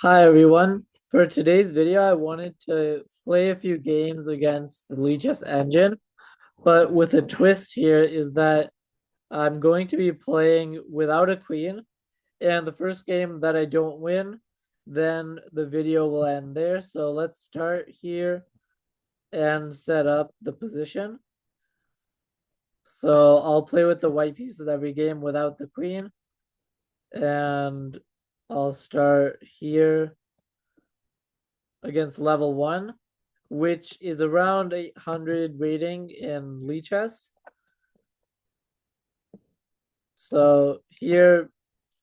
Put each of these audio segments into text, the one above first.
Hi everyone. For today's video, I wanted to play a few games against the Lee Chess engine, but with a twist here is that I'm going to be playing without a queen, and the first game that I don't win, then the video will end there. So let's start here and set up the position. So I'll play with the white pieces every game without the queen, and I'll start here against level 1, which is around 800 rating in Lee Chess. So here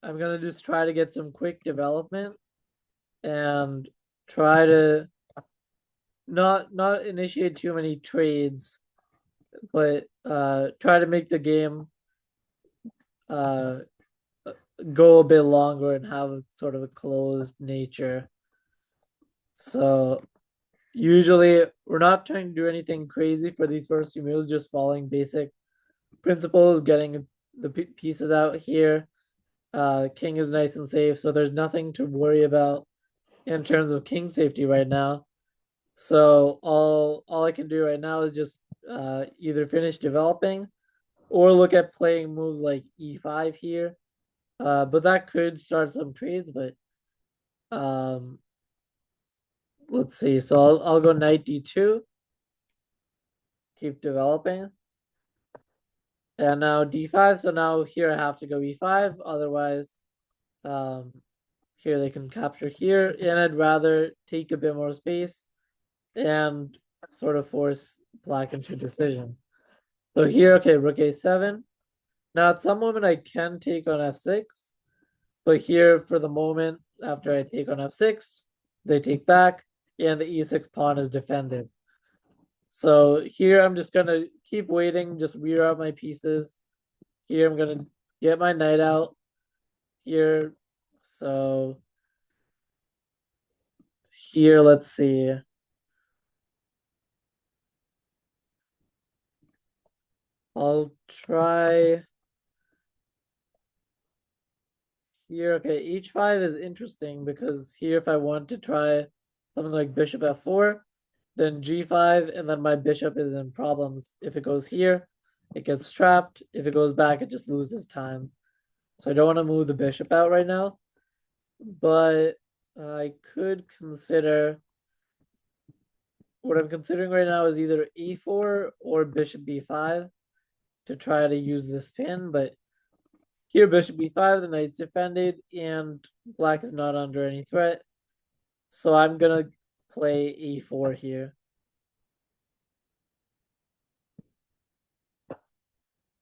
I'm gonna just try to get some quick development and try to not initiate too many trades, but try to make the game uh go a bit longer and have sort of a closed nature. So usually we're not trying to do anything crazy for these first few moves, just following basic principles, getting the pieces out here. King is nice and safe, so there's nothing to worry about in terms of king safety right now. So all I can do right now is just either finish developing or look at playing moves like e5 here. But that could start some trades, but um, let's see. So I'll go knight d2, keep developing. And now d5, so now here I have to go e5, otherwise here they can capture here, and I'd rather take a bit more space and sort of force black into decision. So here, okay, rook a7. Now at some moment I can take on f6, but here for the moment, after I take on f6, they take back, and the e6 pawn is defended. So here I'm just gonna keep waiting, just rear out my pieces. Here I'm gonna get my knight out here. So here, let's see. I'll try here. Okay, h5 is interesting because here if I want to try something like bishop f4, then g5, and then my bishop is in problems. If it goes here, it gets trapped. If it goes back, it just loses time. So I don't want to move the bishop out right now, but I could consider, what I'm considering right now is either e4 or bishop b5 to try to use this pin, but here bishop b5, the knight's defended, and black is not under any threat. So I'm gonna play e4 here.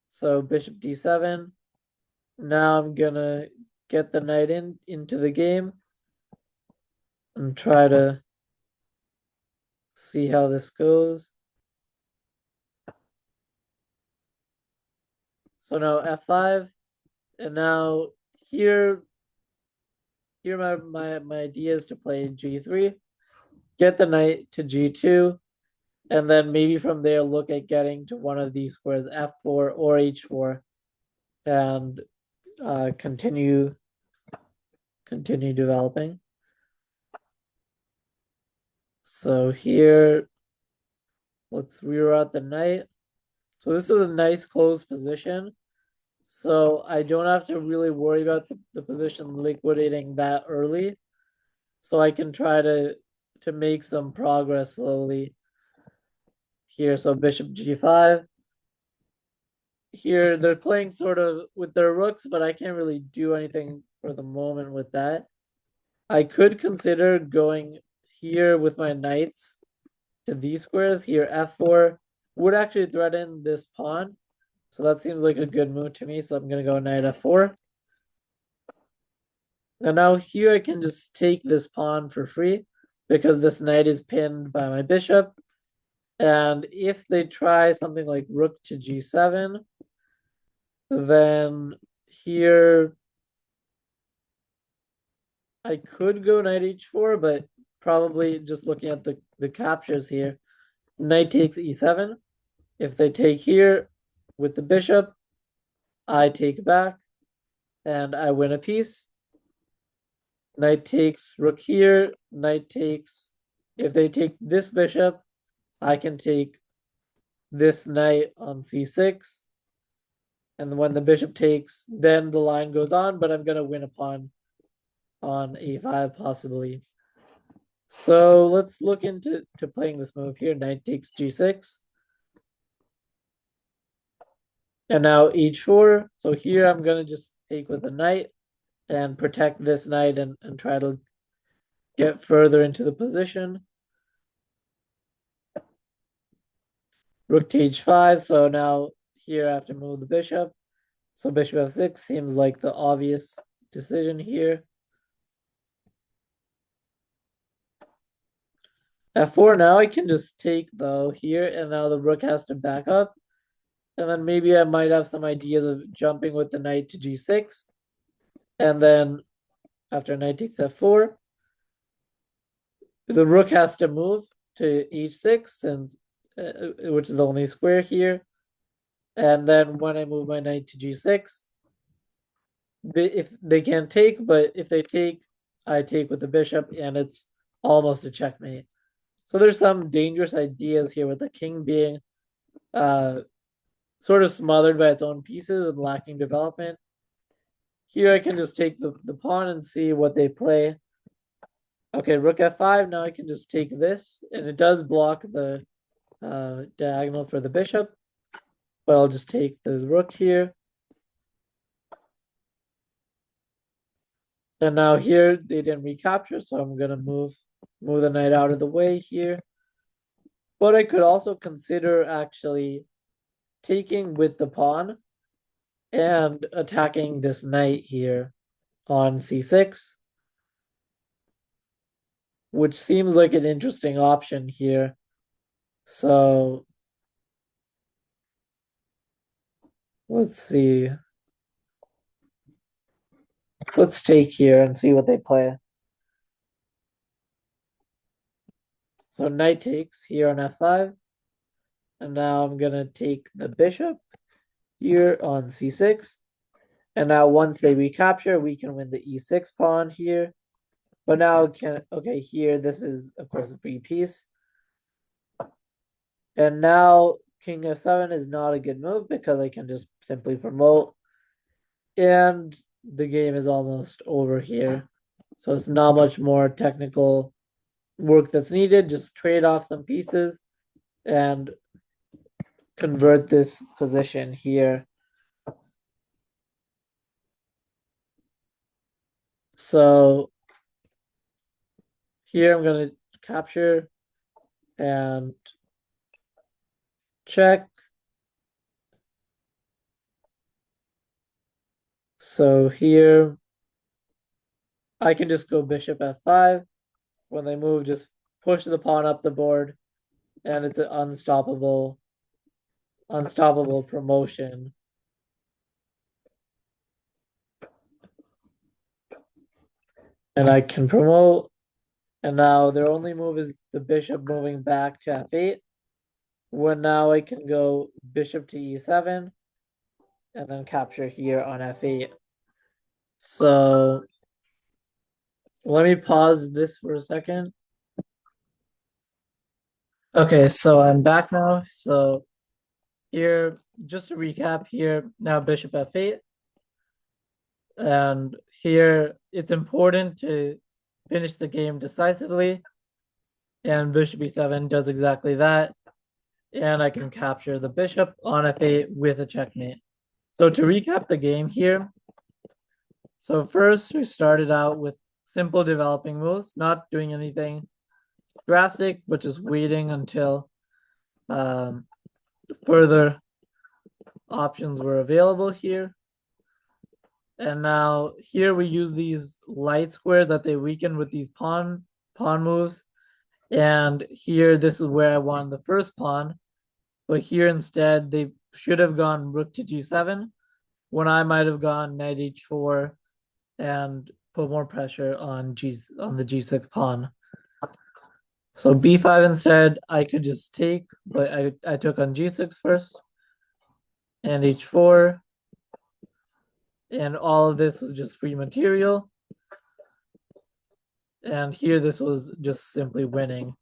So bishop d7. Now I'm gonna get the knight into the game and try to see how this goes. So now f5, and now here my idea is to play g3, get the knight to g2, and then maybe from there look at getting to one of these squares, f4 or h4, and continue developing. So here, let's reroute the knight. So this is a nice closed position. So I don't have to really worry about the position liquidating that early. So I can try to make some progress slowly here. So bishop g5. Here they're playing sort of with their rooks, but I can't really do anything for the moment with that. I could consider going here with my knights to these squares. Here f4 would actually threaten this pawn. So that seems like a good move to me. So I'm going to go knight f4. And now here I can just take this pawn for free because this knight is pinned by my bishop. And if they try something like rook to g7, then here I could go knight h4, but probably just looking at the captures here, knight takes e7. If they take here with the bishop, I take back and I win a piece. Knight takes, rook here, knight takes. If they take this bishop, I can take this knight on c6. And when the bishop takes, then the line goes on, but I'm going to win a pawn on a5 possibly. So let's look into playing this move here. Knight takes g6. And now h4. So here I'm going to just take with a knight and protect this knight and try to get further into the position. Rook to h5. So now here I have to move the bishop. So bishop f6 seems like the obvious decision here. f4, now I can just take though here, and now the rook has to back up. And then maybe I might have some ideas of jumping with the knight to g6. And then after knight takes f4, the rook has to move to h6, and which is the only square here. And then when I move my knight to g6, if they can't take, but if they take, I take with the bishop, and it's almost a checkmate. So there's some dangerous ideas here with the king being sort of smothered by its own pieces and lacking development. Here I can just take the pawn and see what they play. Okay, rook f5. Now I can just take this, and it does block the diagonal for the bishop. But I'll just take the rook here. And now here they didn't recapture, so I'm gonna move the knight out of the way here. But I could also consider actually taking with the pawn and attacking this knight here on c6, which seems like an interesting option here. So let's see. Let's take here and see what they play. So knight takes here on f5. And now I'm going to take the bishop here on c6. And now once they recapture, we can win the e6 pawn here. But now, okay, here, this is, of course, a free piece. And now king f7 is not a good move because I can just simply promote. And the game is almost over here. So it's not much more technical work that's needed. Just trade off some pieces and convert this position here. So here I'm going to capture and check. So here I can just go bishop f5. When they move, just push the pawn up the board, and it's an unstoppable promotion. And I can promote, and now their only move is the bishop moving back to f8. When now I can go bishop to e7 and then capture here on f8. So let me pause this for a second. Okay, so I'm back now. So here, just to recap here, now bishop f8. And here, it's important to finish the game decisively. And bishop e7 does exactly that. And I can capture the bishop on f8 with a checkmate. So to recap the game here, so first we started out with simple developing moves, not doing anything drastic, but just waiting until further options were available here. And now here we use these light squares that they weaken with these pawn moves. And here, this is where I won the first pawn. But here instead, they should have gone rook to g7 when I might have gone knight h4 and put more pressure on the g6 pawn. So b5 instead, I could just take, but I took on g6 first and h4. And all of this was just free material. And here this was just simply winning.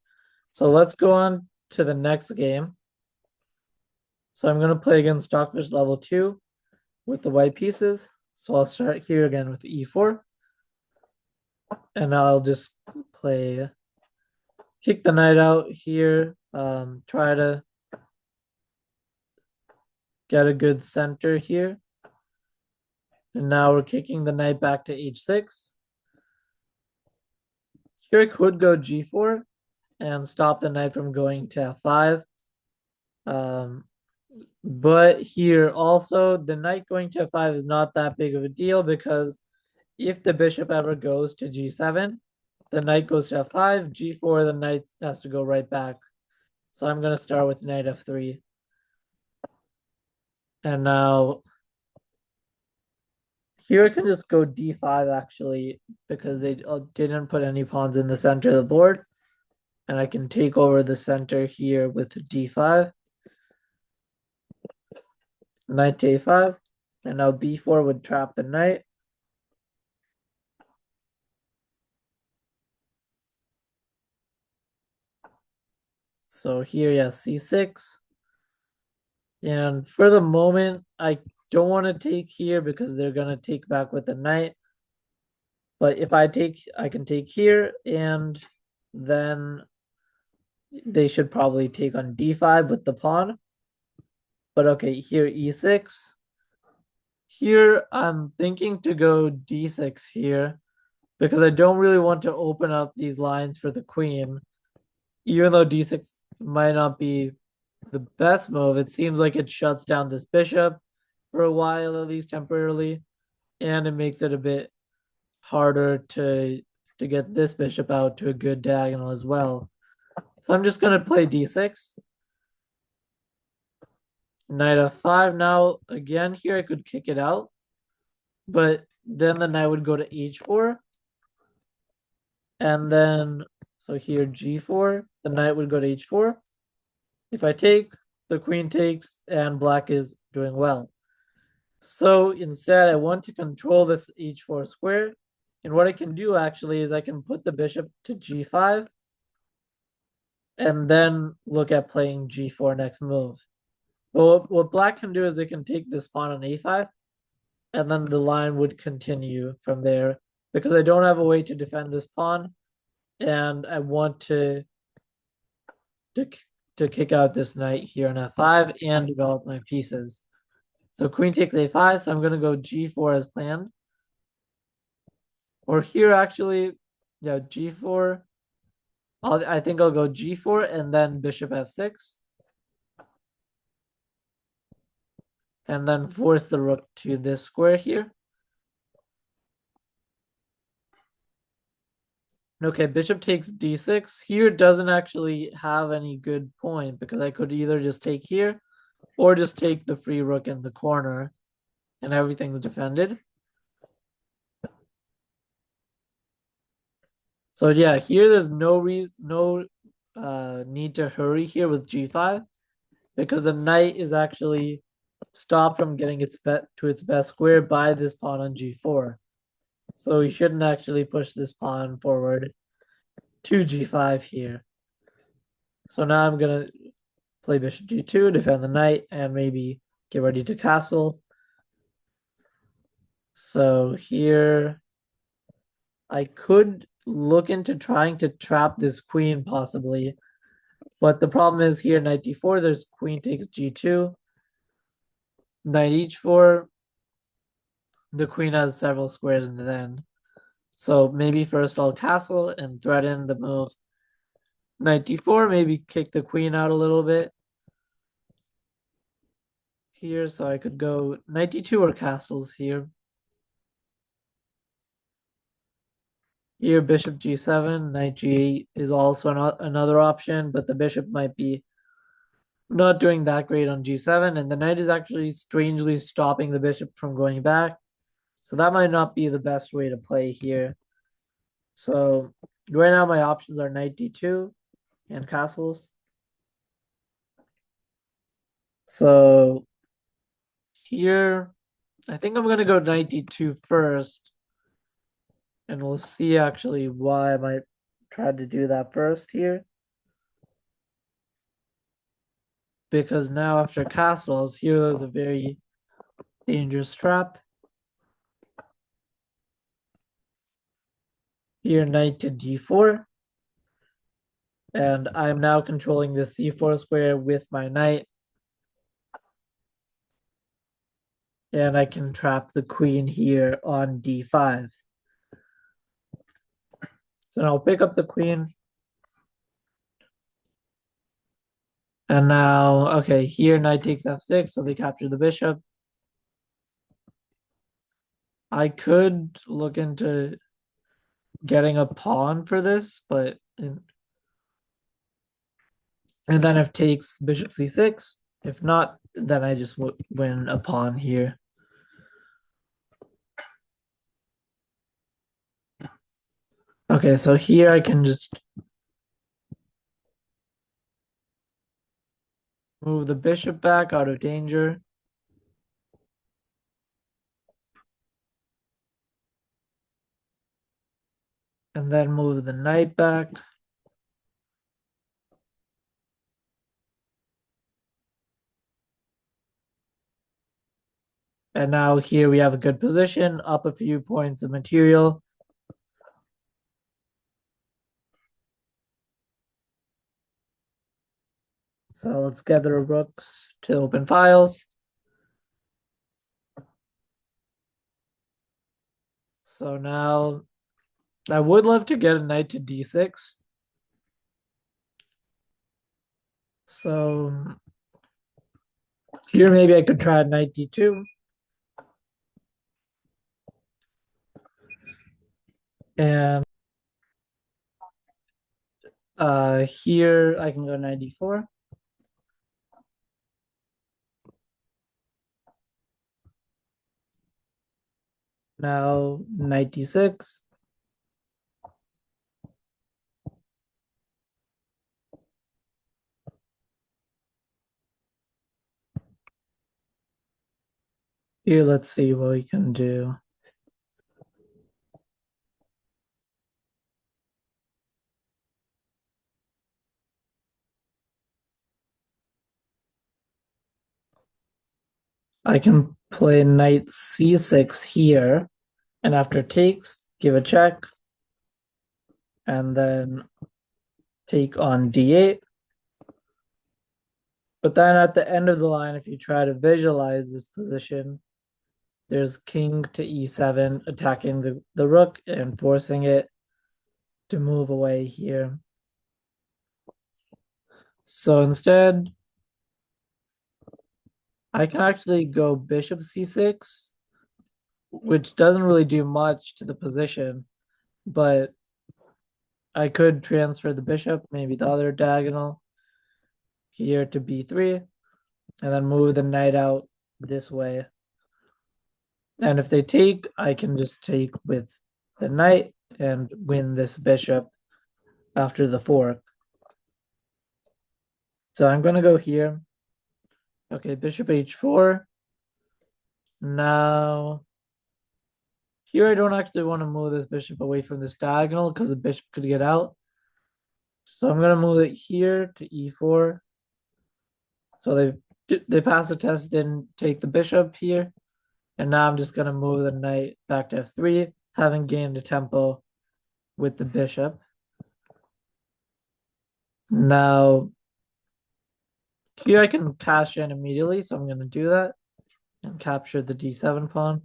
So let's go on to the next game. So I'm going to play against Stockfish level 2 with the white pieces. So I'll start here again with e4. And I'll just play, kick the knight out here, try to get a good center here. And now we're kicking the knight back to h6. Here I could go g4 and stop the knight from going to f5. But here also, the knight going to f5 is not that big of a deal because if the bishop ever goes to g7, the knight goes to f5, g4, the knight has to go right back. So I'm going to start with knight f3. And now here I can just go d5 actually because they didn't put any pawns in the center of the board. And I can take over the center here with d5. Knight to a5. And now b4 would trap the knight. So here, yeah, c6. And for the moment, I don't want to take here because they're going to take back with the knight. But if I take, I can take here, and then they should probably take on d5 with the pawn. But okay, here e6. Here, I'm thinking to go d6 here because I don't really want to open up these lines for the queen. Even though d6 might not be the best move, it seems like it shuts down this bishop for a while, at least temporarily, and it makes it a bit harder to get this bishop out to a good diagonal as well. So I'm just gonna play d6. Knight f5. Now again here I could kick it out, but then the knight would go to h4, and then so here g4, the knight would go to h4. If I take, the queen takes, and black is doing well. So instead, I want to control this h4 square. And what I can do actually is I can put the bishop to g5 and then look at playing g4 next move. But what black can do is they can take this pawn on a5 and then the line would continue from there because I don't have a way to defend this pawn and I want to kick out this knight here on f5 and develop my pieces. So queen takes a5, so I'm going to go g4 as planned. Or here actually, yeah, g4. I think I'll go g4 and then bishop f6. And then force the rook to this square here. Okay, bishop takes d6. Here doesn't actually have any good point because I could either just take here or just take the free rook in the corner and everything's defended. So yeah, here there's no need to hurry here with g5 because the knight is actually stopped from getting its best square by this pawn on g4. So you shouldn't actually push this pawn forward to g5 here. So now I'm gonna play bishop g2, defend the knight, and maybe get ready to castle. So here I could look into trying to trap this queen possibly. But the problem is here, knight d4, there's queen takes g2, knight h4, the queen has several squares in the end. So maybe first I'll castle and threaten the move knight d4, maybe kick the queen out a little bit here. So I could go knight d2 or castles here. Here, bishop g7, knight g8 is also another option, but the bishop might be not doing that great on g7, and the knight is actually strangely stopping the bishop from going back. So that might not be the best way to play here. So right now my options are knight d2 and castles. So here, I think I'm going to go knight d2 first. And we'll see actually why I might try to do that first here. Because now after castles, here there's a very dangerous trap. Here knight to d4. And I'm now controlling the c4 square with my knight. And I can trap the queen here on d5. So now I'll pick up the queen. And now, okay, here knight takes f6, so they capture the bishop. I could look into getting a pawn for this, but and then if takes bishop c6, if not, then I just win a pawn here. Okay, so here I can just move the bishop back out of danger. And then move the knight back. And now here we have a good position, up a few points of material. So let's gather rooks to open files. So now I would love to get a knight to d6. So here maybe I could try a knight d2. And here I can go knight d4. Now knight d6. Here, let's see what we can do. I can play knight c6 here, and after takes, give a check, and then take on d8. But then at the end of the line, if you try to visualize this position, there's king to e7 attacking the rook and forcing it to move away here. So instead, I can actually go bishop c6, which doesn't really do much to the position, but I could transfer the bishop, maybe the other diagonal here to b3, and then move the knight out this way. And if they take, I can just take with the knight and win this bishop after the fork. So I'm going to go here. Okay, bishop h4. Now, here I don't actually want to move this bishop away from this diagonal because the bishop could get out. So I'm going to move it here to e4. So they pass the test, didn't take the bishop here. And now I'm just going to move the knight back to f3, having gained a tempo with the bishop. Now, here I can cash in immediately, so I'm going to do that and capture the d7 pawn.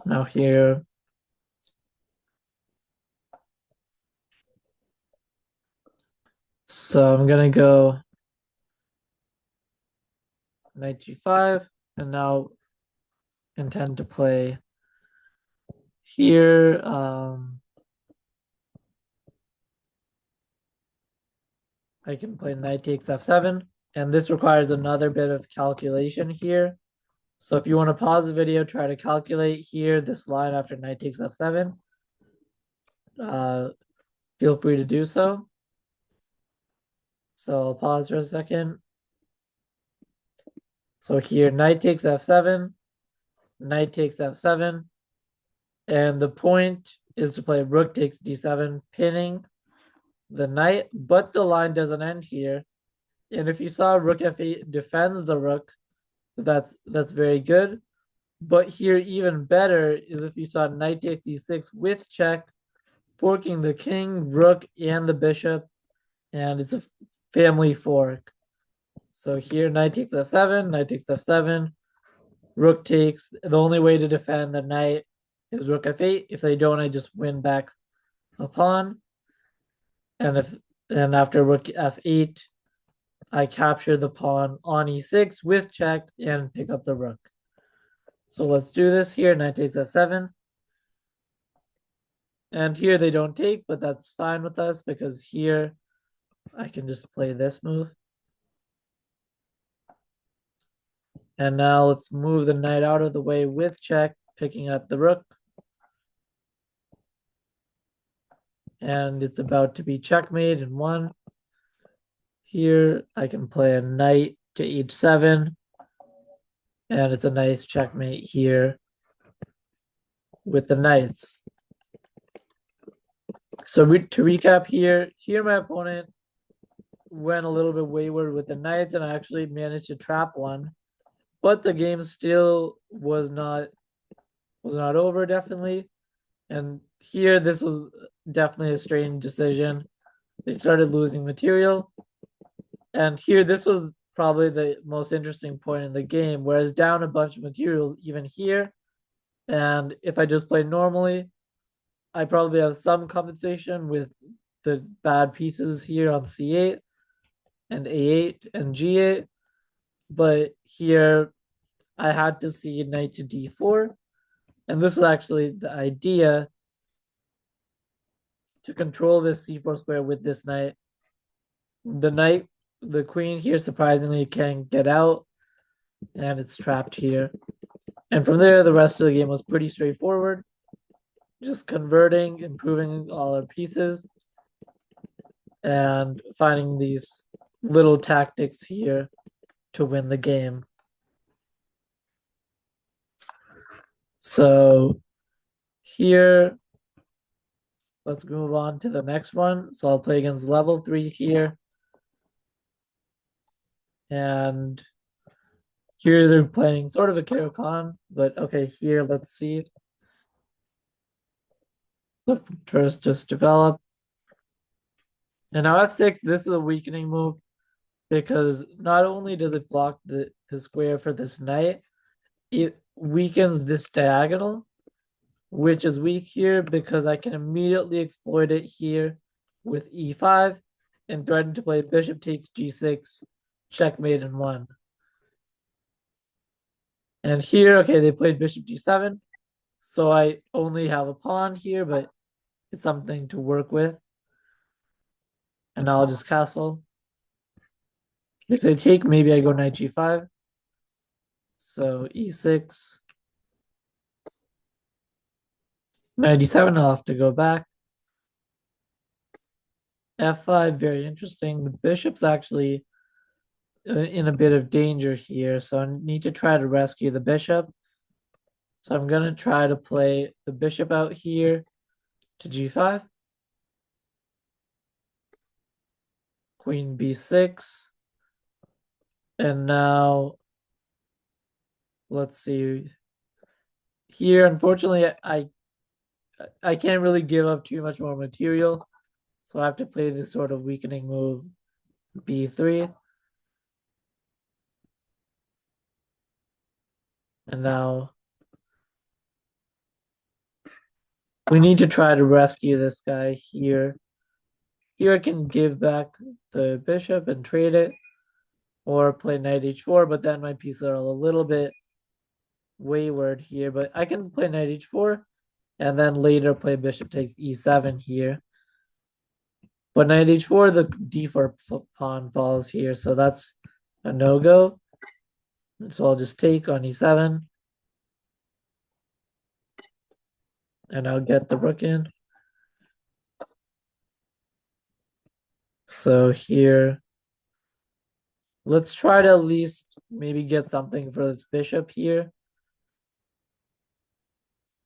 Now here, so I'm going to go knight g5, and now intend to play here. I can play knight takes f7, and this requires another bit of calculation here. So if you want to pause the video, try to calculate here this line after knight takes f7. Feel free to do so. So I'll pause for a second. So here, knight takes f7, knight takes f7, And the point is to play rook takes d7, pinning the knight, but the line doesn't end here. And if you saw rook f8 defends the rook, that's very good. But here, even better is if you saw knight takes e6 with check, forking the king, rook, and the bishop, and it's a family fork. So here, knight takes f7, knight takes f7, rook takes. The only way to defend the knight is rook f8. If they don't, I just win back a pawn. And after rook f8, I capture the pawn on e6 with check and pick up the rook. So let's do this here. Knight takes f7. And here they don't take, but that's fine with us because here I can just play this move. And now let's move the knight out of the way with check, picking up the rook. And it's about to be checkmate in one. Here I can play a knight to h7. And it's a nice checkmate here with the knights. So to recap here my opponent went a little bit wayward with the knights and I actually managed to trap one. But the game still was not over, definitely. And here this was definitely a strange decision. They started losing material. And here this was probably the most interesting point in the game, whereas down a bunch of material even here. And if I just play normally, I probably have some compensation with the bad pieces here on c8 and a8 and g8. But here I had to see knight to d4. And this was actually the idea to control this c4 square with this knight. The queen here surprisingly can get out, and it's trapped here. And from there, the rest of the game was pretty straightforward. Just converting, improving all our pieces, and finding these little tactics here to win the game. So here, let's move on to the next one. So I'll play against level 3 here. And here they're playing sort of a Caro-Kann, but okay, here let's see. Let first just develop. And now f6, this is a weakening move because not only does it block the square for this knight, it weakens this diagonal, which is weak here because I can immediately exploit it here with e5 and threaten to play bishop takes g6, checkmate in one. And here, okay, they played bishop g7, so I only have a pawn here, but it's something to work with. And I'll just castle. If they take, maybe I go knight g5. So e6. Knight d7, I'll have to go back. f5, very interesting. The bishop's actually in a bit of danger here, so I need to try to rescue the bishop. So I'm going to try to play the bishop out here to g5. Queen b6. And now, let's see. Here, unfortunately, I can't really give up too much more material. So I have to play this sort of weakening move, b3. And now we need to try to rescue this guy here. Here I can give back the bishop and trade it, or play knight h4, but then my pieces are a little bit wayward here. But I can play knight h4, and then later play bishop takes e7 here. But knight h4, the d4 pawn falls here, so that's a no-go. So I'll just take on e7. And I'll get the rook in. So here, let's try to at least maybe get something for this bishop here.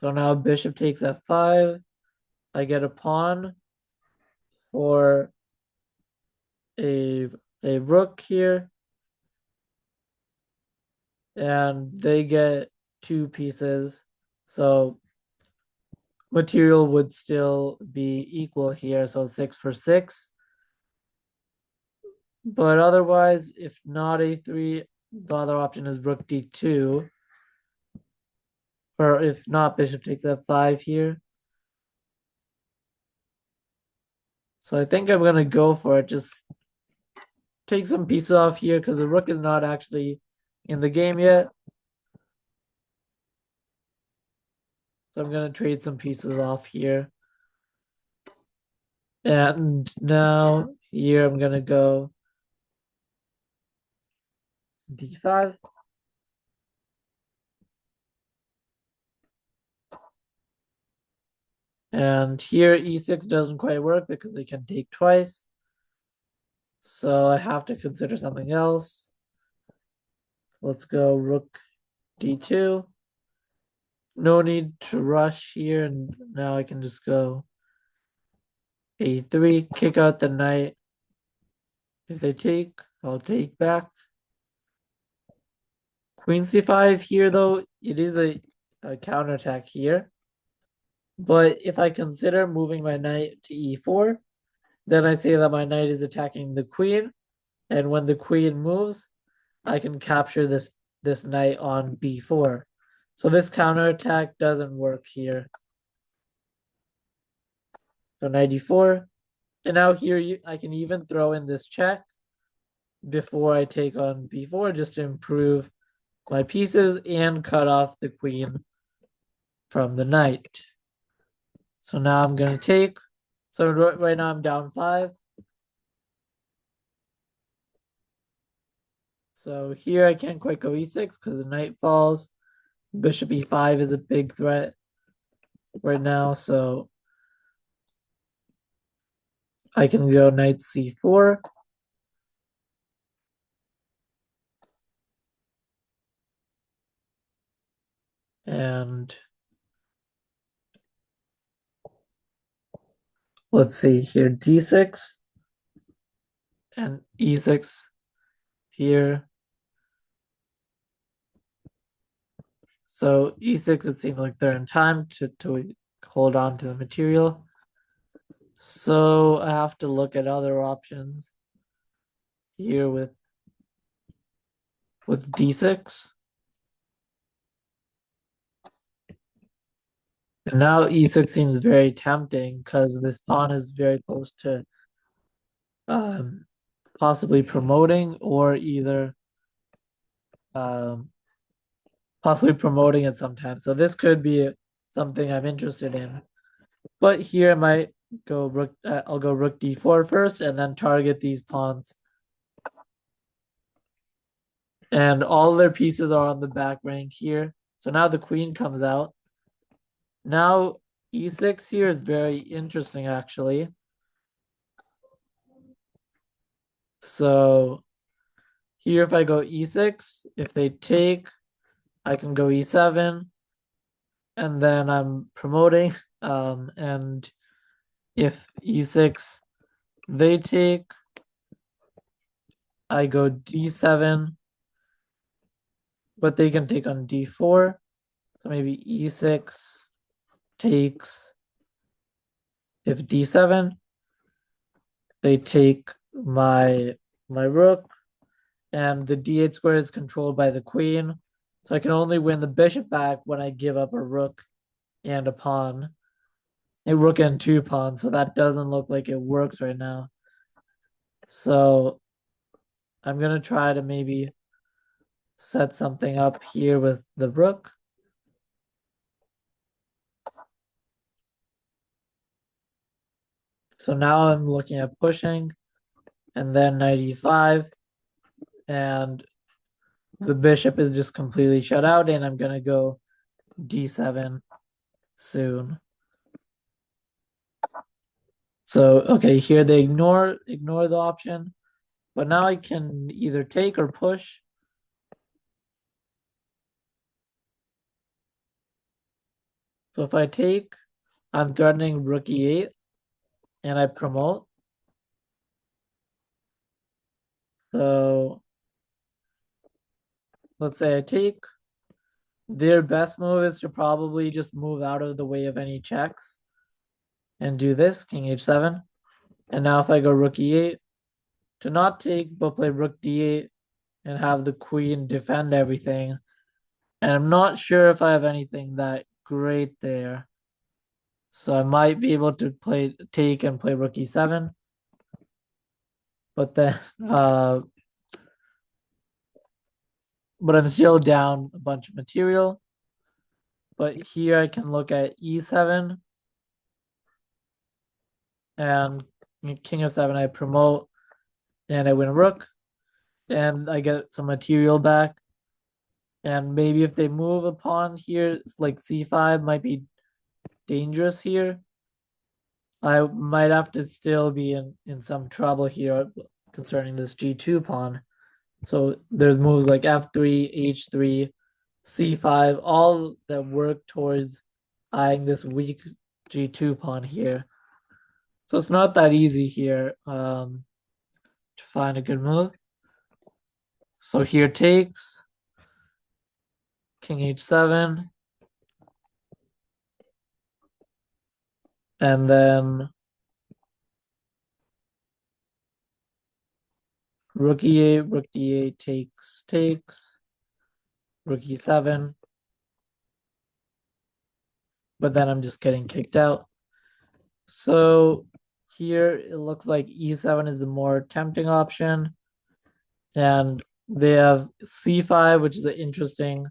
So now bishop takes f5. I get a pawn for a rook here. And they get 2 pieces. So material would still be equal here. So 6 for 6. But otherwise, if not a3, the other option is rook d2. Or if not, bishop takes f5 here. So I think I'm going to go for it. Just take some pieces off here because the rook is not actually in the game yet. So I'm going to trade some pieces off here. And now here I'm going to go d5. And here e6 doesn't quite work because it can take twice. So I have to consider something else. Let's go rook d2. No need to rush here, and now I can just go a3, kick out the knight. If they take, I'll take back. Queen c5 here, though, it is a counterattack here. But if I consider moving my knight to e4, then I say that my knight is attacking the queen. And when the queen moves, I can capture this knight on b4. So this counterattack doesn't work here. So knight e4. And now here I can even throw in this check before I take on b4 just to improve my pieces and cut off the queen from the knight. So now I'm going to take. So right now I'm down 5. So here I can't quite go e6 because the knight falls. Bishop e5 is a big threat right now, so I can go knight c4. And let's see here, d6 and e6 here. So e6, it seems like they're in time to hold on to the material. So I have to look at other options here with d6. And now e6 seems very tempting because this pawn is very close to possibly promoting or either possibly promoting it sometime. So this could be something I'm interested in. But here I might go rook. I'll go rook d4 first, and then target these pawns. And all their pieces are on the back rank here. So now the queen comes out. Now e6 here is very interesting, actually. So here, if I go e6, if they take, I can go e7, and then I'm promoting. And if e6, they take, I go d7, but they can take on d4. So maybe e6 takes. If d7, they take my rook, and the d8 square is controlled by the queen. So I can only win the bishop back when I give up a rook and a pawn. A rook and 2 pawns, so that doesn't look like it works right now. So I'm going to try to maybe set something up here with the rook. So now I'm looking at pushing, and then knight e5, and the bishop is just completely shut out, and I'm going to go d7 soon. So, okay, here they ignore the option, but now I can either take or push. So if I take, I'm threatening rook e8 and I promote. So let's say I take. Their best move is to probably just move out of the way of any checks and do this, king h7. And now if I go rook e8, to not take, but play rook d8 and have the queen defend everything. And I'm not sure if I have anything that great there. So I might be able to take and play rook e7. But then but I'm still down a bunch of material. But here I can look at e7 and king of 7 I promote and I win a rook and I get some material back. And maybe if they move a pawn here, it's like c5 might be dangerous here. I might have to still be in some trouble here concerning this g2 pawn. So there's moves like f3, h3, c5, all that work towards eyeing this weak g2 pawn here. So it's not that easy here to find a good move. So here takes, king h7, and then rook e8, rook d8 takes, rook e7. But then I'm just getting kicked out. So here it looks like e7 is the more tempting option. And they have c5, which is an interesting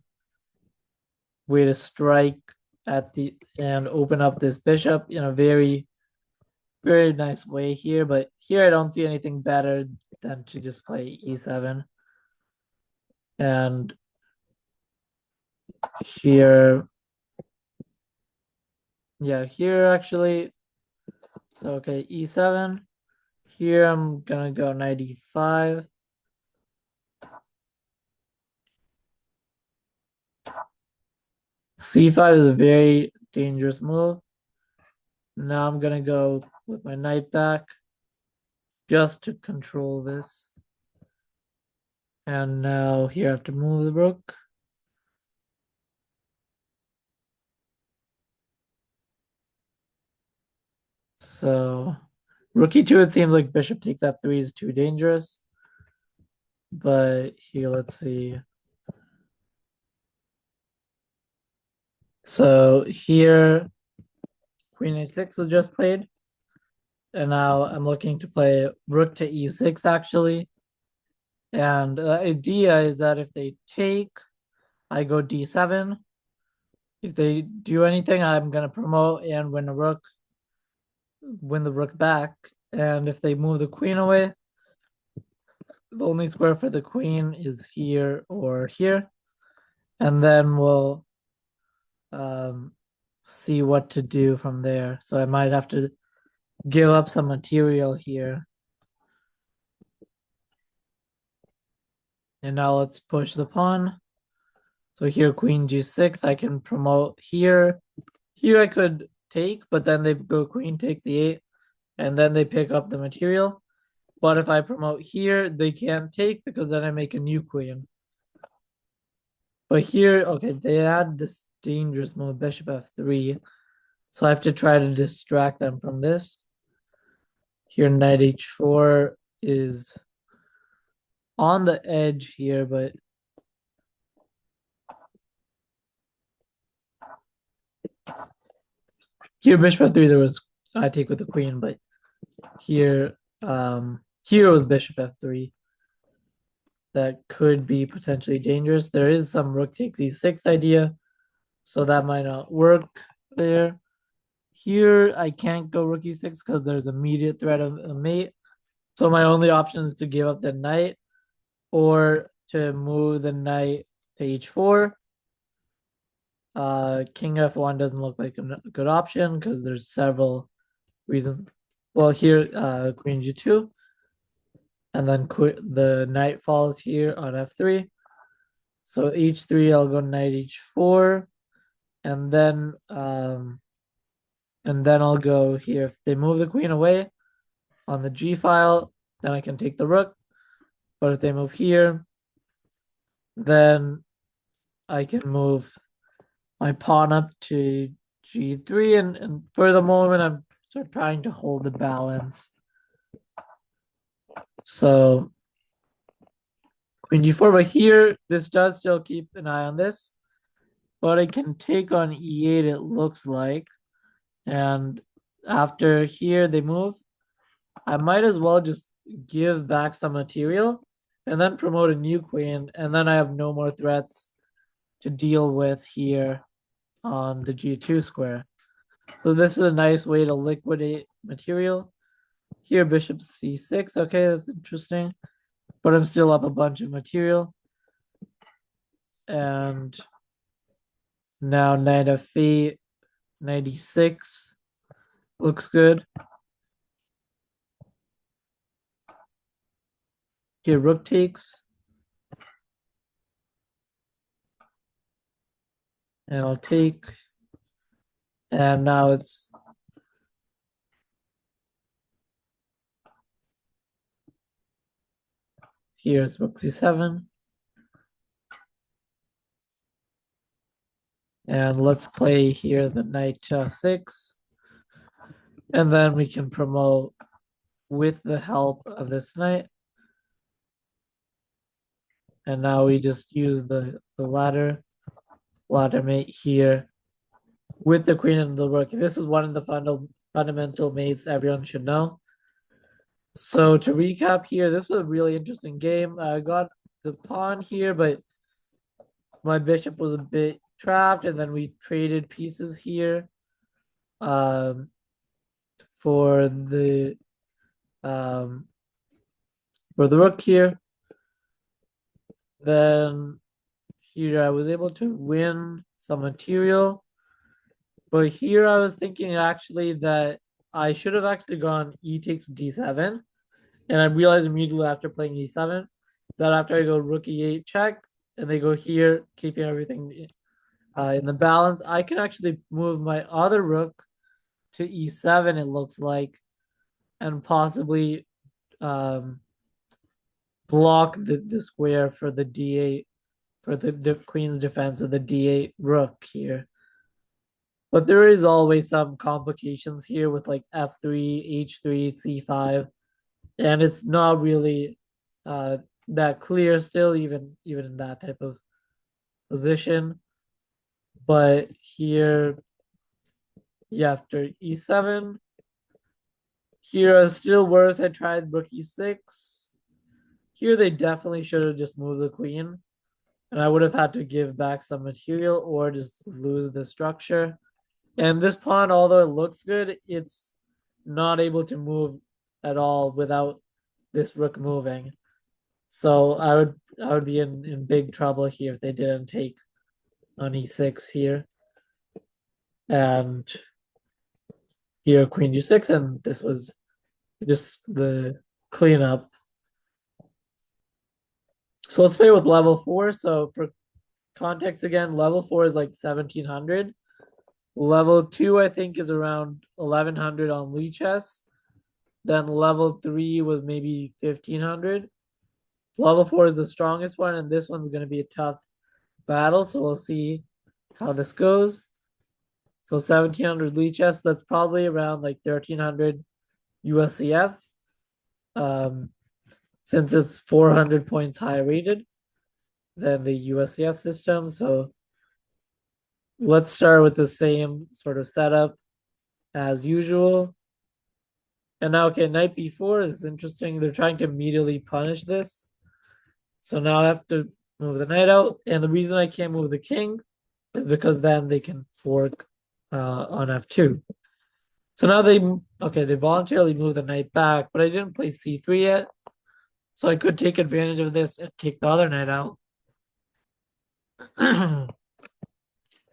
way to strike at the and open up this bishop in a very, very nice way here. But here I don't see anything better than to just play e7. And here, yeah, here actually, so okay, e7. Here I'm gonna go knight e5. c5 is a very dangerous move. Now I'm gonna go with my knight back just to control this. And now here I have to move the rook. So rook e2, it seems like bishop takes f3 is too dangerous. But here, let's see. So here, queen h6 was just played. And now I'm looking to play rook to e6 actually. And the idea is that if they take, I go d7. If they do anything, I'm gonna promote and win the rook back. And if they move the queen away, the only square for the queen is here or here. And then we'll see what to do from there. So I might have to give up some material here. And now let's push the pawn. So here, queen g6, I can promote here. Here I could take, but then they go queen takes e8, and then they pick up the material. But if I promote here, they can't take because then I make a new queen. But here, okay, they add this dangerous move, bishop f3. So I have to try to distract them from this. Here, knight h4 is on the edge here, but here, bishop f3, there was I take with the queen, but here, here was bishop f3. That could be potentially dangerous. There is some rook takes e6 idea, so that might not work there. Here, I can't go rook e6 because there's immediate threat of a mate. So my only option is to give up the knight or to move the knight to h4. King f1 doesn't look like a good option because there's several reasons. Well, here, queen g2. And then the knight falls here on f3. So h3, I'll go knight h4. and then I'll go here. If they move the queen away on the G file, then I can take the rook. But if they move here, then I can move my pawn up to G3, and for the moment I'm sort of trying to hold the balance. So queen G4, but here this does still keep an eye on this, but I can take on E8, it looks like. And after here they move, I might as well just give back some material and then promote a new queen, and then I have no more threats to deal with here on the G2 square. So this is a nice way to liquidate material. Here, bishop c6. Okay, that's interesting. But I'm still up a bunch of material. And now knight f8, 96. Looks good. Here, rook takes. And I'll take. And now it's here's rook c7. And let's play here the knight to f6. And then we can promote with the help of this knight. And now we just use the ladder mate here with the queen and the rook. This is one of the fundamental mates everyone should know. So to recap here, this was a really interesting game. I got the pawn here, but my bishop was a bit trapped, and then we traded pieces here for the rook here. Then here I was able to win some material. But here I was thinking actually that I should have actually gone e takes d7. And I realized immediately after playing e7 that after I go rook e8 check, and they go here, keeping everything in the balance, I can actually move my other rook to e7, it looks like, and possibly block the square for the d8, for the queen's defense of the d8 rook here. But there is always some complications here with like f3, h3, c5, and it's not really that clear still, even in that type of position. But here, yeah, after e7, here is still worse. I tried rook e6. Here they definitely should have just moved the queen, and I would have had to give back some material or just lose the structure. And this pawn, although it looks good, it's not able to move at all without this rook moving. So I would be in big trouble here if they didn't take on e6 here. And here queen g6, and this was just the cleanup. So let's play with level 4. So for context again, level 4 is like 1700. Level 2, I think, is around 1100 on Lichess. Then level 3 was maybe 1500. Level 4 is the strongest one, and this one's going to be a tough battle. So we'll see how this goes. So 1700 Lichess, that's probably around like 1300 USCF. Since it's 400 points higher rated than the USCF system. So let's start with the same sort of setup as usual. And now, okay, knight b4 is interesting. They're trying to immediately punish this. So now I have to move the knight out. And the reason I can't move the king is because then they can fork on f2. So now they voluntarily move the knight back, but I didn't play c3 yet. So I could take advantage of this and kick the other knight out.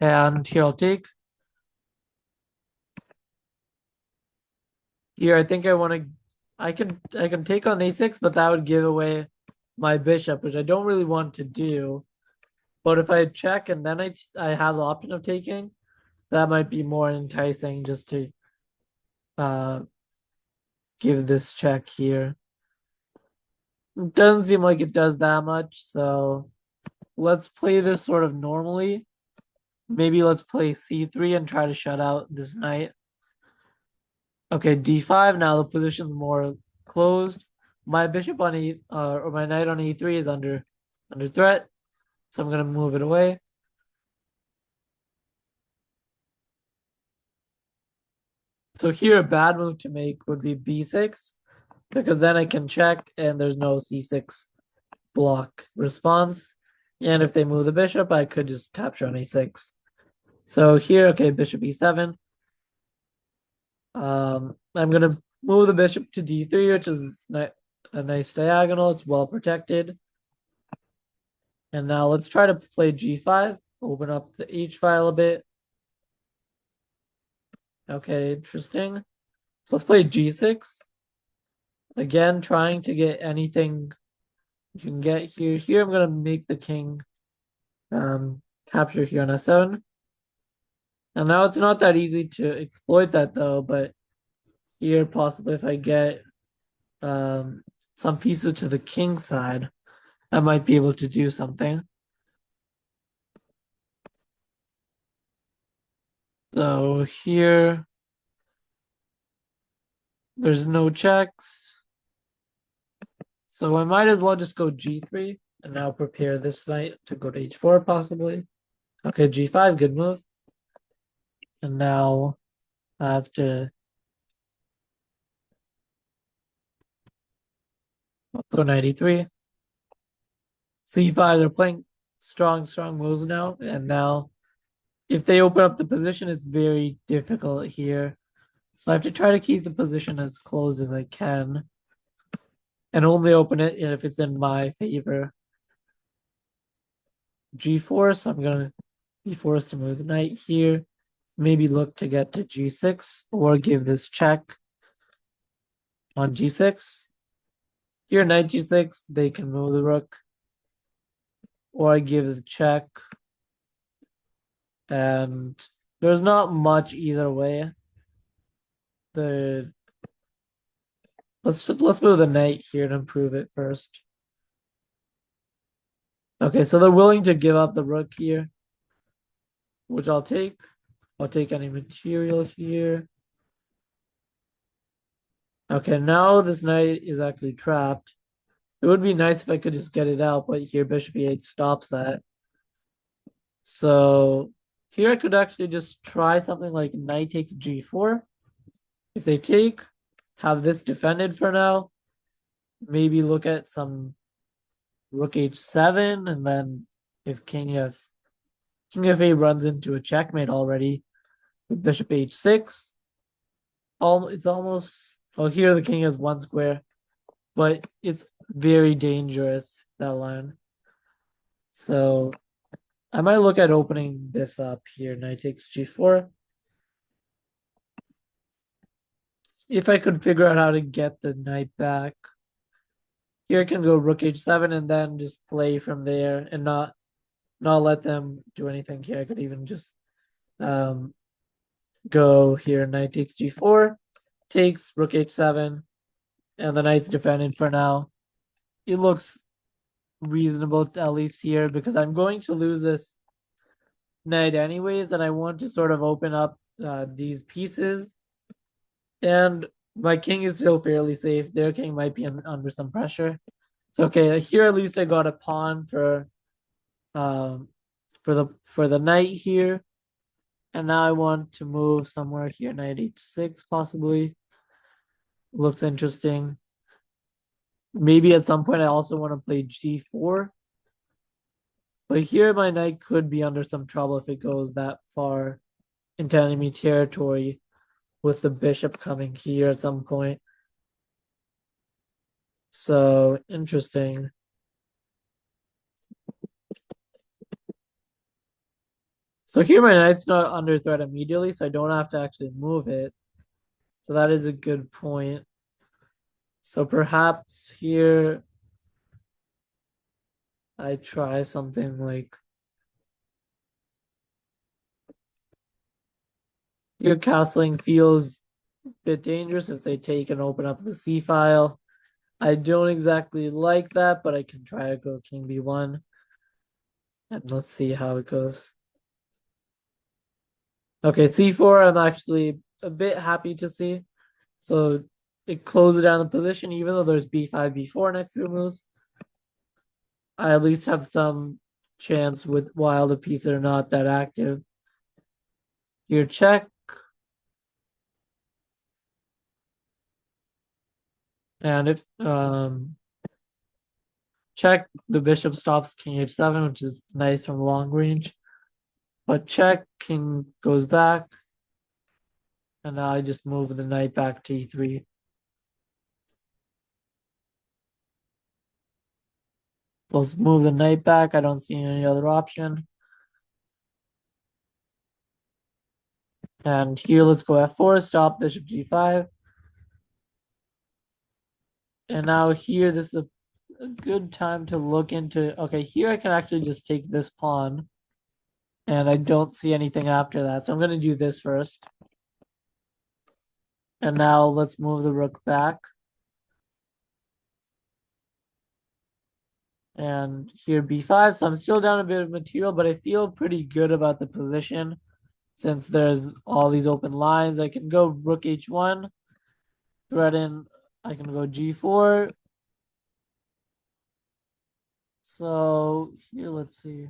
And here I'll take. Here I think I can take on a6, but that would give away my bishop, which I don't really want to do. But if I check and then I have the option of taking, that might be more enticing just to give this check here. It doesn't seem like it does that much, so let's play this sort of normally. Maybe let's play c3 and try to shut out this knight. Okay, d5. Now the position's more closed. My bishop on or my knight on e3 is under threat, so I'm gonna move it away. So here, a bad move to make would be b6, because then I can check and there's no c6 block response. And if they move the bishop, I could just capture on a6. So here, okay, bishop e7. I'm gonna move the bishop to d3, which is a nice diagonal. It's well protected. And now let's try to play g5. Open up the h file a bit. Okay, interesting. So let's play g6. Again, trying to get anything you can get here. Here I'm gonna make the king capture here on f7. And now it's not that easy to exploit that though, but here possibly if I get some pieces to the king side, I might be able to do something. So here, there's no checks. So I might as well just go g3 and now prepare this knight to go to h4 possibly. Okay, g5, good move. And now I have to go knight e3. c5, they're playing strong moves now. And now if they open up the position, it's very difficult here. So I have to try to keep the position as closed as I can and only open it if it's in my favor. g4, so I'm going to be forced to move the knight here. Maybe look to get to g6 or give this check on g6. Here, knight g6, they can move the rook. Or I give the check. And there's not much either way. Let's move the knight here and improve it first. Okay, so they're willing to give up the rook here, which I'll take. I'll take any material here. Okay, now this knight is actually trapped. It would be nice if I could just get it out, but here bishop e8 stops that. So here I could actually just try something like knight takes g4. If they take, have this defended for now. Maybe look at some rook h7, and then if king f8 runs into a checkmate already with bishop h6. It's almost, well, here the king has one square, but it's very dangerous, that line. So I might look at opening this up here. Knight takes g4. If I could figure out how to get the knight back. Here I can go rook h7 and then just play from there and not let them do anything here. I could even just go here, knight takes g4, takes rook h7, and the knight's defended for now. It looks reasonable, at least here, because I'm going to lose this knight anyways, and I want to sort of open up these pieces. And my king is still fairly safe. Their king might be under some pressure. So okay, here at least I got a pawn for the knight here. And now I want to move somewhere here, knight h6 possibly. Looks interesting. Maybe at some point I also want to play g4. But here my knight could be under some trouble if it goes that far into enemy territory with the bishop coming here at some point. So interesting. So here my knight's not under threat immediately, so I don't have to actually move it. So that is a good point. So perhaps here I try something like Here castling feels a bit dangerous if they take and open up the C file. I don't exactly like that, but I can try to go king b1. And let's see how it goes. Okay, c4 I'm actually a bit happy to see. So it closes down the position, even though there's b5, b4 next few moves. I at least have some chance with while the pieces are not that active. Here check. And if check, the bishop stops king h7, which is nice from long range. But check, king goes back. And now I just move the knight back to e3. Let's move the knight back. I don't see any other option. And here, let's go f4, stop bishop g5. And now here, this is a good time to look into, okay, here I can actually just take this pawn. And I don't see anything after that. So I'm going to do this first. And now let's move the rook back. And here b5. So I'm still down a bit of material, but I feel pretty good about the position. Since there's all these open lines, I can go rook h1, threaten, I can go g4. So here, let's see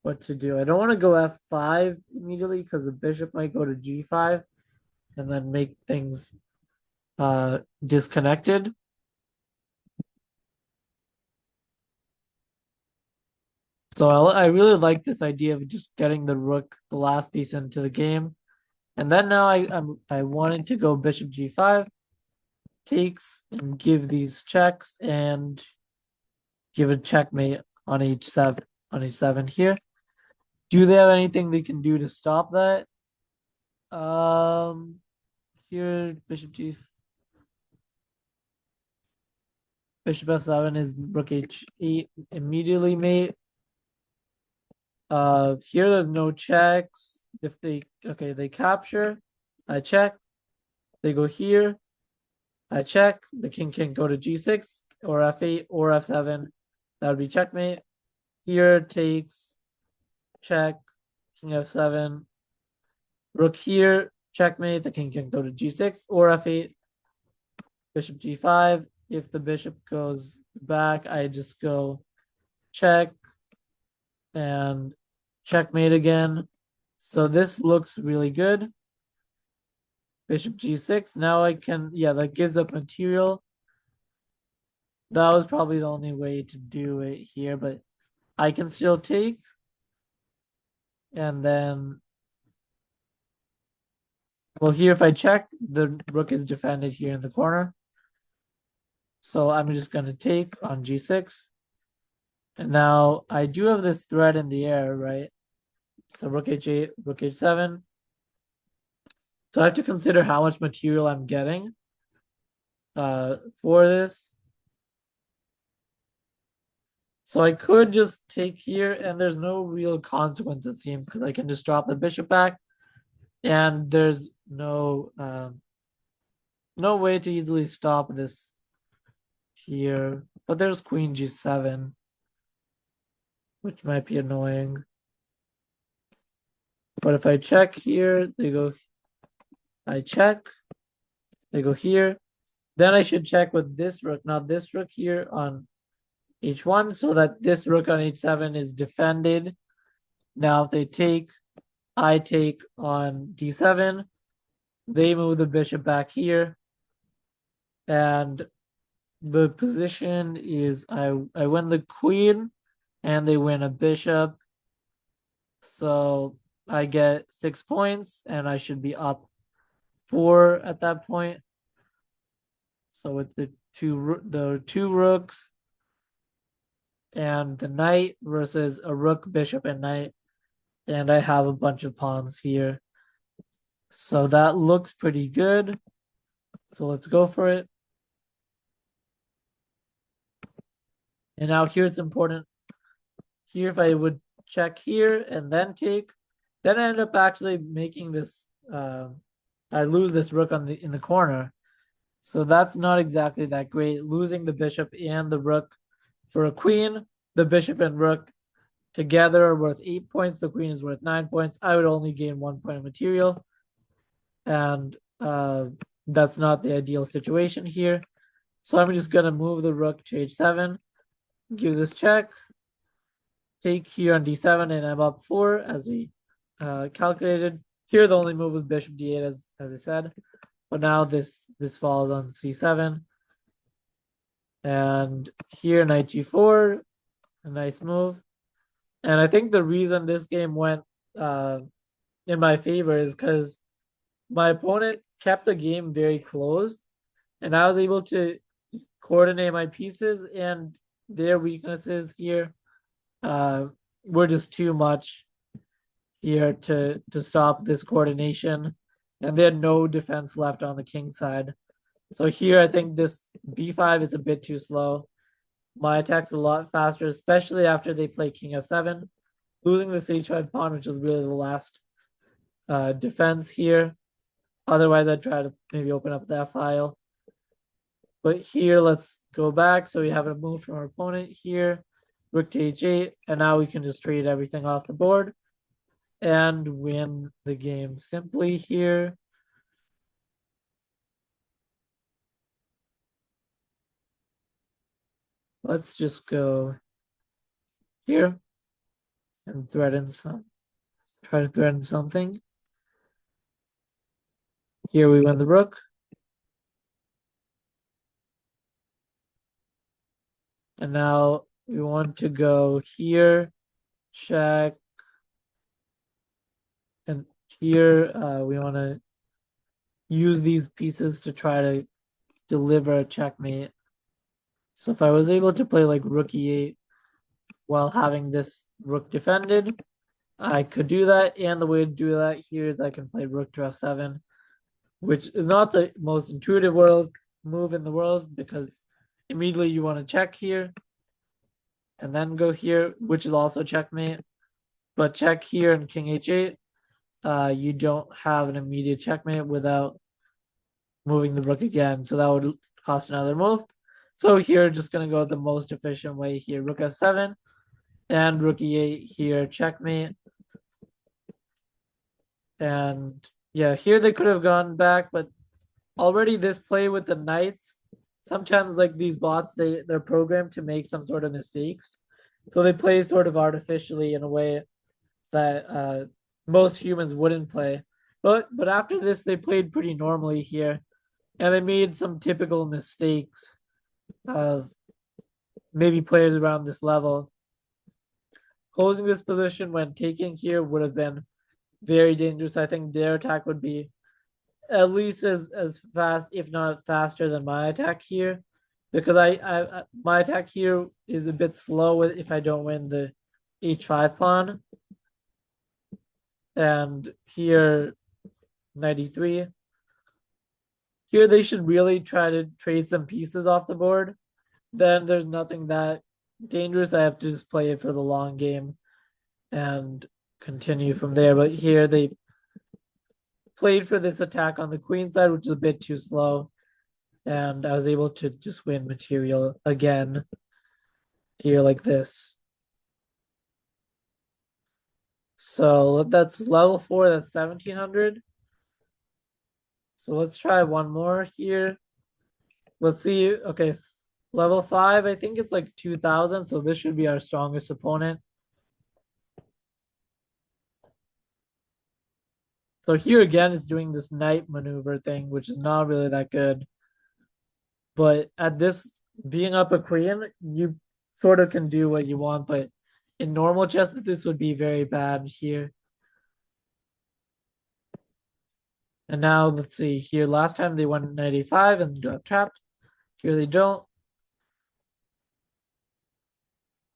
what to do. I don't want to go f5 immediately because the bishop might go to g5 and then make things disconnected. So I really like this idea of just getting the rook, the last piece, into the game. And then now I wanted to go bishop g5, takes, and give these checks and give a checkmate on h7 here. Do they have anything they can do to stop that? Here bishop f7 is rook h8 immediately mate. Here there's no checks. If they capture, I check. They go here, I check. The king can go to g6 or f8 or f7. That would be checkmate. Here takes, check, king f7. Rook here, checkmate. The king can go to g6 or f8. Bishop g5. If the bishop goes back, I just go check and checkmate again. So this looks really good. Bishop g6. Now I can, yeah, that gives up material. That was probably the only way to do it here, but I can still take. And then, well, here if I check, the rook is defended here in the corner. So I'm just going to take on g6. And now I do have this threat in the air, right? So rook h8, rook h7. So I have to consider how much material I'm getting for this. So I could just take here, and there's no real consequence, it seems, because I can just drop the bishop back, and there's no way to easily stop this here. But there's queen g7, which might be annoying. But if I check here, they go. I check. They go here. Then I should check with this rook, not this rook here on h1, so that this rook on h7 is defended. Now if they take, I take on d7. They move the bishop back here. And the position is I win the queen and they win a bishop. So I get 6 points and I should be up 4 at that point. So with the two rooks and the knight versus a rook, bishop, and knight. And I have a bunch of pawns here. So that looks pretty good. So let's go for it. And now here's important. Here, if I would check here and then take, then I end up actually making this I lose this rook in the corner. So that's not exactly that great. Losing the bishop and the rook for a queen, the bishop and rook together are worth 8 points. The queen is worth 9 points. I would only gain 1 point of material. And that's not the ideal situation here. So I'm just going to move the rook to h7, give this check, take here on d7, and I'm up 4 as we calculated. Here the only move was bishop d8 as I said. But now this falls on c7. And here knight g4, a nice move. And I think the reason this game went in my favor is because my opponent kept the game very closed, and I was able to coordinate my pieces, and their weaknesses here were just too much here to stop this coordination, and they had no defense left on the king side. So here I think this b5 is a bit too slow. My attack's a lot faster, especially after they play king f7. Losing this h5 pawn, which is really the last defense here. Otherwise, I'd try to maybe open up that file. But here, let's go back. So we have a move from our opponent here. Rook to h8. And now we can just trade everything off the board and win the game simply here. Let's just go here and threaten some. Try to threaten something. Here we win the rook. And now we want to go here, check. And here we want to use these pieces to try to deliver a checkmate. So if I was able to play like rook e8 while having this rook defended, I could do that. And the way to do that here is I can play rook to f7, which is not the most intuitive move in the world, because immediately you want to check here and then go here, which is also checkmate. But check here and king h8, you don't have an immediate checkmate without moving the rook again. So that would cost another move. So here, just going to go the most efficient way here. Rook f7 and rook e8 here, checkmate. And yeah, here they could have gone back, but already this play with the knights, sometimes like these bots, they're programmed to make some sort of mistakes. So they play sort of artificially in a way that most humans wouldn't play. But after this, they played pretty normally here, and they made some typical mistakes of maybe players around this level. Closing this position when taking here would have been very dangerous. I think their attack would be at least as fast, if not faster, than my attack here, because my attack here is a bit slow if I don't win the h5 pawn. And here, knight e3. Here they should really try to trade some pieces off the board. Then there's nothing that dangerous. I have to just play it for the long game and continue from there. But here they played for this attack on the queen side, which is a bit too slow. And I was able to just win material again here like this. So that's level 4, that's 1700. So let's try one more here. Let's see. Okay, level 5, I think it's like 2000. So this should be our strongest opponent. So here again, it's doing this knight maneuver thing, which is not really that good. But at this, being up a queen, you sort of can do what you want. But in normal chess, this would be very bad here. And now let's see here. Last time they won 95 and got trapped. Here they don't.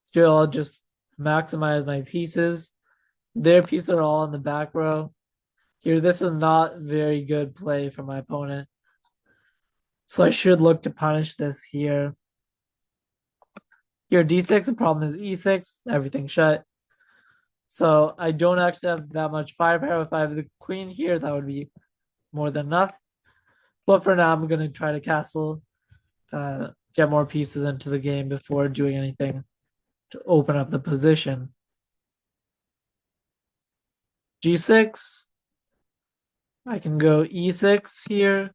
Still, I'll just maximize my pieces. Their pieces are all in the back row. Here, this is not very good play for my opponent. So I should look to punish this here. Here, d6, the problem is e6, everything shut. So I don't actually have that much firepower. If I have the queen here, that would be more than enough. But for now, I'm gonna try to castle, get more pieces into the game before doing anything to open up the position. G6. I can go E6 here,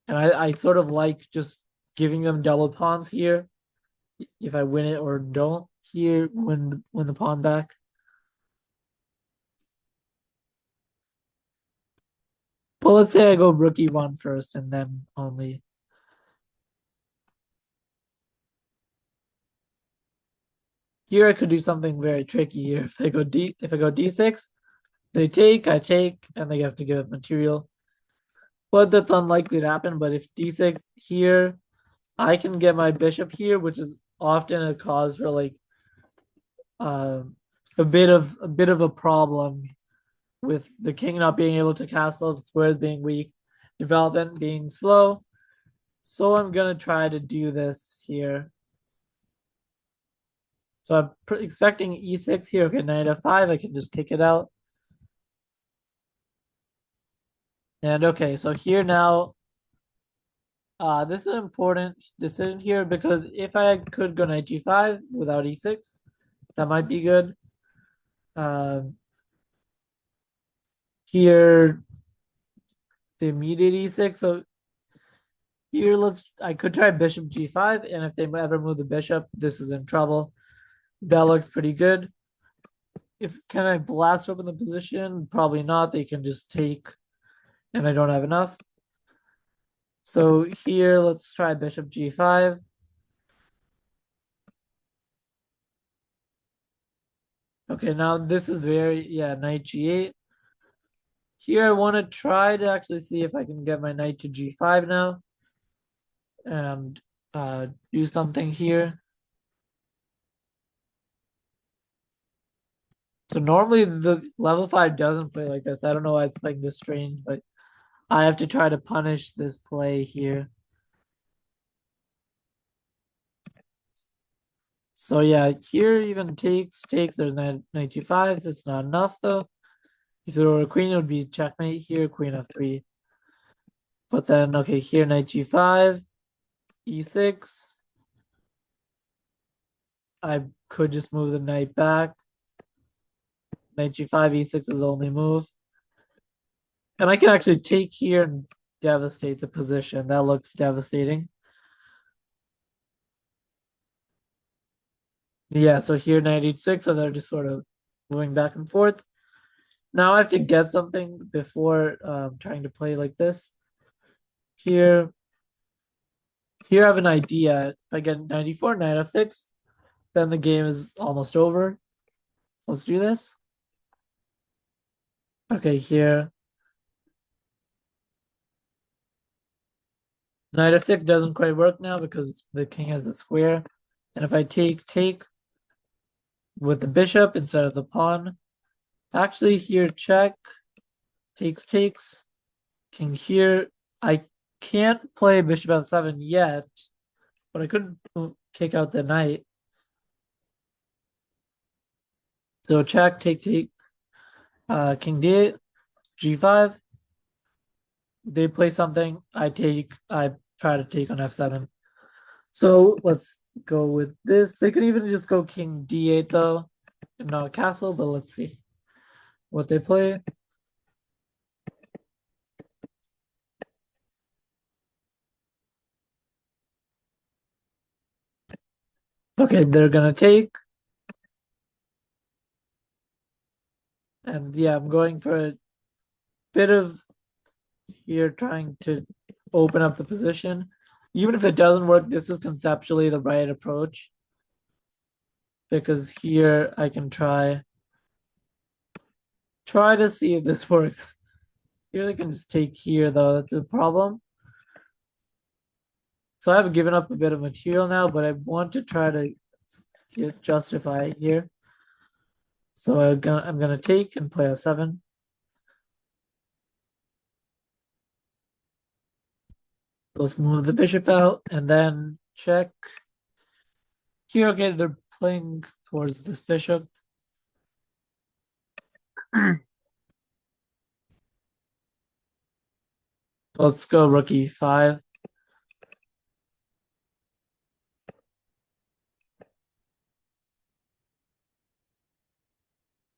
and I sort of like just giving them double pawns here. If I win it or don't here, win the pawn back. Well, let's say I go rook E1 first, and then only. Here I could do something very tricky here. If I go D6, they take, I take, and they have to give up material. But that's unlikely to happen. But if D6 here, I can get my bishop here, which is often a cause for like um, a bit of a problem with the king not being able to castle, the squares being weak, development being slow. So I'm gonna try to do this here. So I'm expecting e6 here. Okay, knight f5. I can just kick it out. And okay, so here now, this is an important decision here because if I could go knight g5 without e6, that might be good. Um, here, the immediate e6. So here, I could try bishop g5, and if they ever move the bishop, this is in trouble. That looks pretty good. Can I blast open the position? Probably not. They can just take, and I don't have enough. So here, let's try bishop g5. Okay, now this is knight g8. Here I want to try to actually see if I can get my knight to g5 now and do something here. So normally the level 5 doesn't play like this. I don't know why it's playing this strange, but I have to try to punish this play here. So yeah, here even takes. There's knight g5. It's not enough though. If there were a queen, it would be checkmate here, queen f3. But then, okay, here knight g5, e6. I could just move the knight back. Knight g5, e6 is the only move. And I can actually take here and devastate the position. That looks devastating. Yeah, so here knight h6, so they're just sort of moving back and forth. Now I have to get something before trying to play like this. Here I have an idea. If I get 94, knight f6, then the game is almost over. So let's do this. Okay, here. Knight f6 doesn't quite work now because the king has a square. And if I take with the bishop instead of the pawn, actually here check, takes, king here. I can't play bishop f7 yet, but I could kick out the knight. So check, take, king d8, g5. They play something. I try to take on f7. So let's go with this. They could even just go king d8 though, and not castle, but let's see what they play. Okay, they're gonna take. And yeah, I'm going for a bit of here trying to open up the position. Even if it doesn't work, this is conceptually the right approach. Because here I can try to see if this works. Here they can just take here though, that's a problem. So I've given up a bit of material now, but I want to try to justify it here. So I'm gonna take and play a7. Let's move the bishop out and then check. Here, okay, they're playing towards this bishop. Let's go rook e5.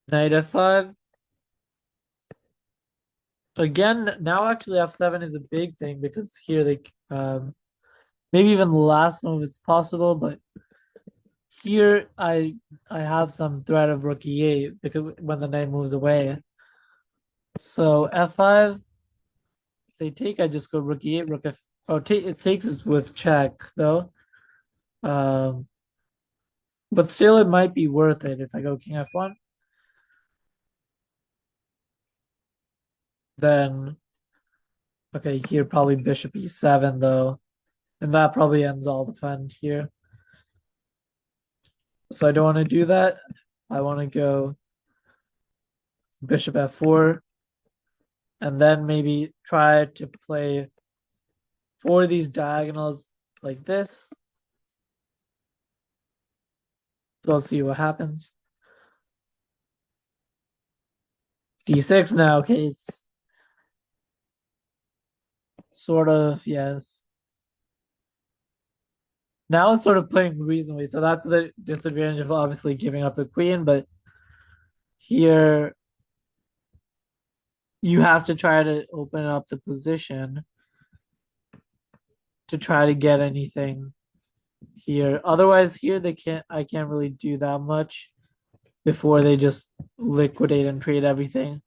Knight f5. Again, now actually f7 is a big thing because here they maybe even the last move is possible, but here I have some threat of rook e8 because when the knight moves away. So f5, if they take, I just go rook e8, rook f. Oh, it takes it with check though. Um, but still, it might be worth it if I go king f1. Then okay, here probably bishop e7 though, and that probably ends all the fun here. So I don't want to do that. I want to go bishop f4, and then maybe try to play for these diagonals like this. So I'll see what happens. D6 now. Okay, it's sort of, yes. Now it's sort of playing reasonably. So that's the disadvantage of obviously giving up the queen, but here you have to try to open up the position to try to get anything here. Otherwise, here I can't really do that much before they just liquidate and trade everything.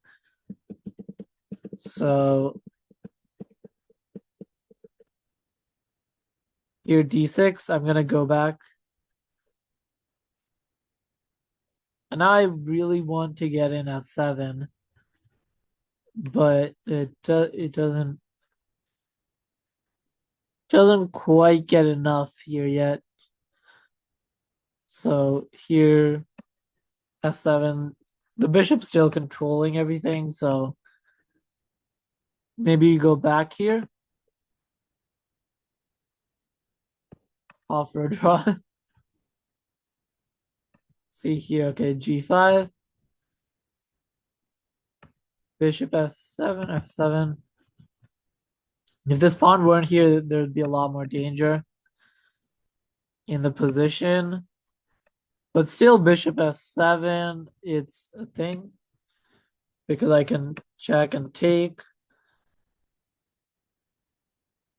So here d6, I'm gonna go back. And I really want to get in f7, but it doesn't quite get enough here yet. So here f7, the bishop's still controlling everything, so maybe you go back here. Off for a draw. See here, okay, g5. Bishop f7, f7. If this pawn weren't here, there'd be a lot more danger in the position. But still, bishop f7, it's a thing. Because I can check and take.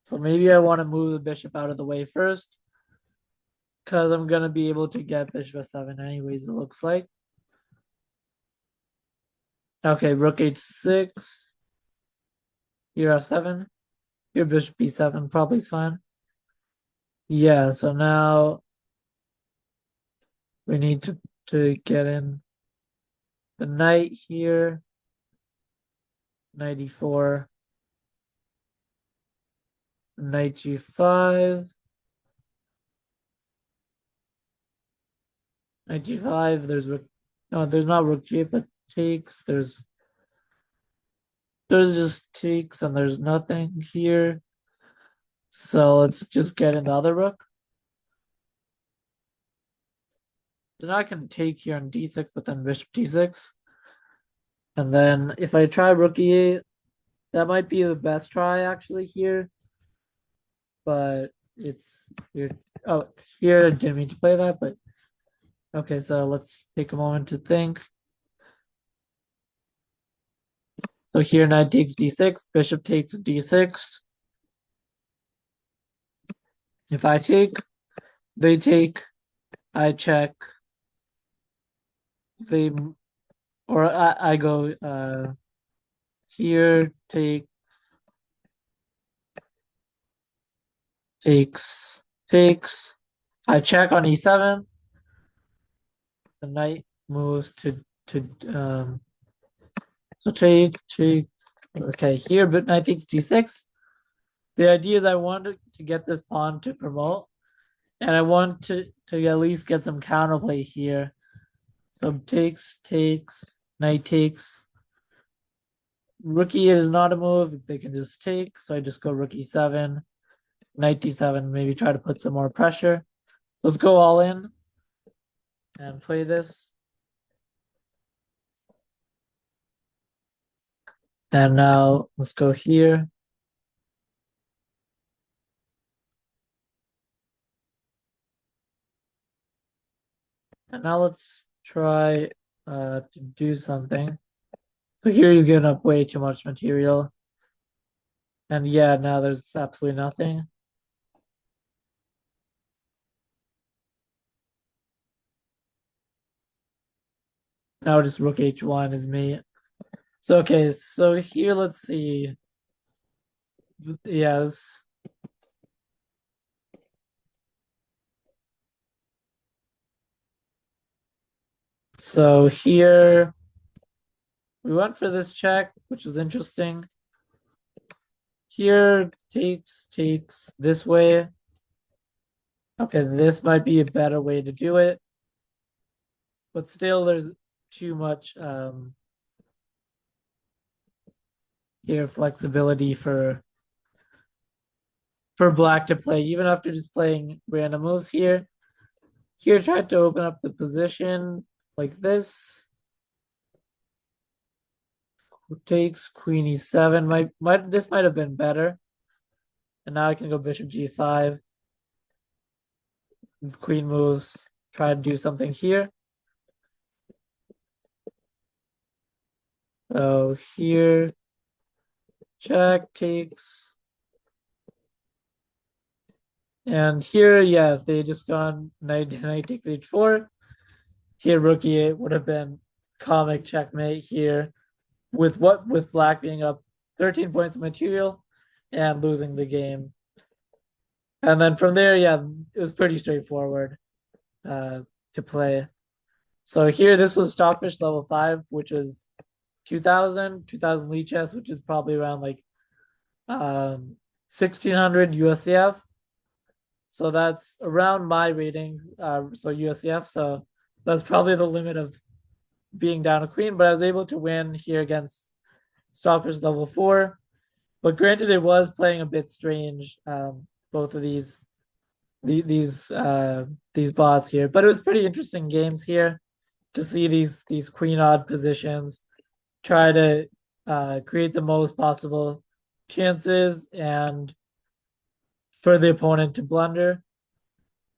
So maybe I want to move the bishop out of the way first. Because I'm going to be able to get bishop f7 anyways, it looks like. Okay, rook h6. Here f7. Here bishop b7 probably is fine. Yeah, so now we need to get in the knight here. Knight e4. Knight g5. Knight g5. There's rook. No, there's not rook g8, but takes. There's just takes and there's nothing here. So let's just get another rook. Then I can take here on d6, but then bishop d6. And then if I try rook e8, that might be the best try actually here. But it's here. Oh, here I didn't mean to play that, but okay, so let's take a moment to think. So here knight takes d6, bishop takes d6. If I take, they take, I check, they, or I go here, takes, takes. I check on e7. The knight moves to so take. Okay, here, but knight takes g6. The idea is I want to get this pawn to promote, and I want to at least get some counterplay here. So takes, knight takes. Rook e8 is not a move. They can just take. So I just go rook e7, knight d7, maybe try to put some more pressure. Let's go all in and play this. And now let's go here. And now let's try to do something. So here you've given up way too much material. And yeah, now there's absolutely nothing. Now just rook h1 is me. So okay, so here let's see. Yes. So here we went for this check, which is interesting. Here takes this way. Okay, this might be a better way to do it. But still there's too much here flexibility for black to play, even after just playing random moves here. Here tried to open up the position like this. Takes queen e7. This might have been better. And now I can go bishop g5. Queen moves. Try to do something here. So here, check takes. And here, yeah, if they just gone knight takes h4, here rook e8 would have been comic checkmate here, with black being up 13 points of material and losing the game. And then from there, yeah, it was pretty straightforward to play. So here, this was Stockfish level 5, which was 2000 lead chess, which is probably around like 1600 USCF. So that's around my rating. So USCF. So that's probably the limit of being down a queen. But I was able to win here against Stockfish level 4. But granted, it was playing a bit strange. Both of these bots here, but it was pretty interesting games here to see these queen odd positions, try to create the most possible chances and for the opponent to blunder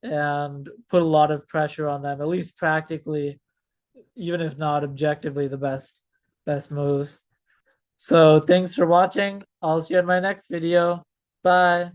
and put a lot of pressure on them, at least practically, even if not objectively the best moves. So thanks for watching. I'll see you in my next video. Bye.